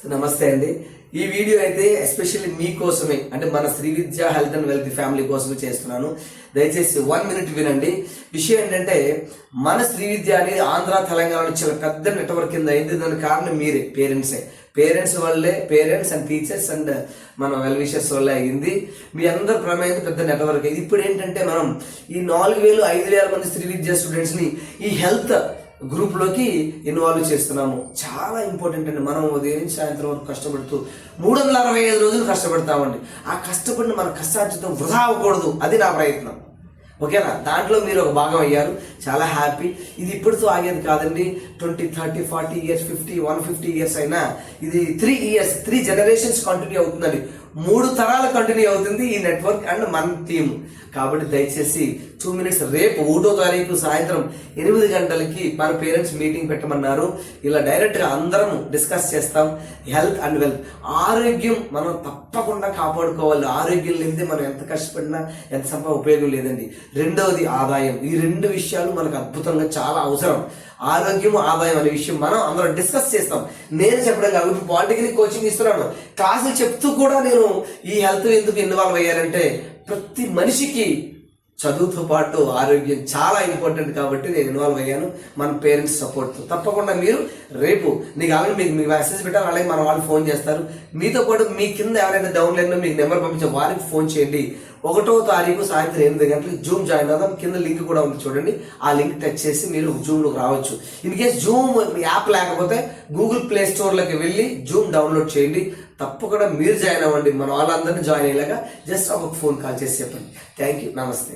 నమస్తే అండి. ఈ వీడియో అయితే ఎస్పెషల్లీ మీకోసమే, అంటే మన శ్రీ విద్య హెల్త్ అండ్ వెల్త్ ఫ్యామిలీ కోసమే చేస్తున్నాను. దయచేసి 1 minute వినండి. విషయం ఏంటంటే, మన శ్రీ విద్య అనేది ఆంధ్ర తెలంగాణలో చాలా పెద్ద నెట్వర్క్ కింద అయింది. దానికి కారణం మీరే, పేరెంట్స్ వల్లే, పేరెంట్స్ అండ్ టీచర్స్ అండ్ మన వెల్ విషర్స్ వల్లే అయింది. మీ అందరి ప్రమేయం పెద్ద నెట్వర్క్. ఇప్పుడు ఏంటంటే, మనం ఈ 4,000-5,000 మంది శ్రీ విద్య స్టూడెంట్స్ని ఈ హెల్త్ గ్రూప్లోకి ఇన్వాల్వ్ చేస్తున్నాము. చాలా ఇంపార్టెంట్ అండి. మనం ఉదయం నుంచి సాయంత్రం వరకు కష్టపడుతూ 365 రోజులు కష్టపడతామండి. ఆ కష్టపడిన మన కష్టార్జితం వృధా అవ్వకూడదు, అది నా ప్రయత్నం. ఓకేనా? దాంట్లో మీరు ఒక భాగం అయ్యారు, చాలా హ్యాపీ. ఇది ఇప్పటితో ఆగేది కాదండి. 20, 30, 40 years, 50, 150 years అయినా ఇది 3 generations కంటిన్యూ అవుతుందండి. 3 తరాలు కంటిన్యూ అవుతుంది ఈ నెట్వర్క్ అండ్ మన టీమ్. కాబట్టి దయచేసి 2 minutes, రేపు 1వ తారీఖు సాయంత్రం 8 గంటలకి మన పేరెంట్స్ మీటింగ్ పెట్టమన్నారు. ఇలా డైరెక్ట్గా అందరం డిస్కస్ చేస్తాం. హెల్త్ అండ్ వెల్త్, ఆరోగ్యం మనం తప్పకుండా కాపాడుకోవాలి. ఆరోగ్యం లేనిదే మనం ఎంత కష్టపడినా ఎంత ఉపయోగం లేదండి. రెండవది ఆదాయం. ఈ 2 విషయాలు మనకు అద్భుతంగా చాలా అవసరం. ఆరోగ్యం, ఆదాయం అనే విషయం మనం అందరం డిస్కస్ చేస్తాం. నేను చెప్పడం కాదు, ఇప్పుడు పాలిటెక్నిక్ కోచింగ్ ఇస్తున్నాను, క్లాసులు చెప్తూ కూడా నేను ఈ హెల్త్ ఎందుకు ఇన్వాల్వ్ అయ్యానంటే, ప్రతి మనిషికి చదువుతో పాటు ఆరోగ్యం చాలా ఇంపార్టెంట్ కాబట్టి నేను ఇన్వాల్వ్ అయ్యాను మన పేరెంట్స్ సపోర్ట్తో. తప్పకుండా మీరు రేపు నీకు అలాగే మీకు మెసేజ్ పెట్టారు, అలాగే మన వాళ్ళు ఫోన్ చేస్తారు. మీతో పాటు మీ కింద ఎవరైనా డౌన్ లైన్లో మీకు నెంబర్ పంపించే వారికి ఫోన్ చేయండి. 1వ తారీఖు సాయంత్రం 8 గంటలకు జూమ్ జాయిన్ అవుదాం. కింద లింక్ కూడా ఉంది చూడండి, ఆ లింక్ టచ్ చేసి మీరు జూమ్లోకి రావచ్చు. ఇన్ కేస్ జూమ్ యాప్ లేకపోతే గూగుల్ ప్లే స్టోర్లోకి వెళ్ళి జూమ్ డౌన్లోడ్ చేయండి. తప్పకుండా మీరు జాయిన్ అవ్వండి. మన వాళ్ళందరినీ జాయిన్ అయ్యేలాగా జస్ట్ ఒక ఫోన్ కాల్ చేసి చెప్పండి. థ్యాంక్ యూ, నమస్తే.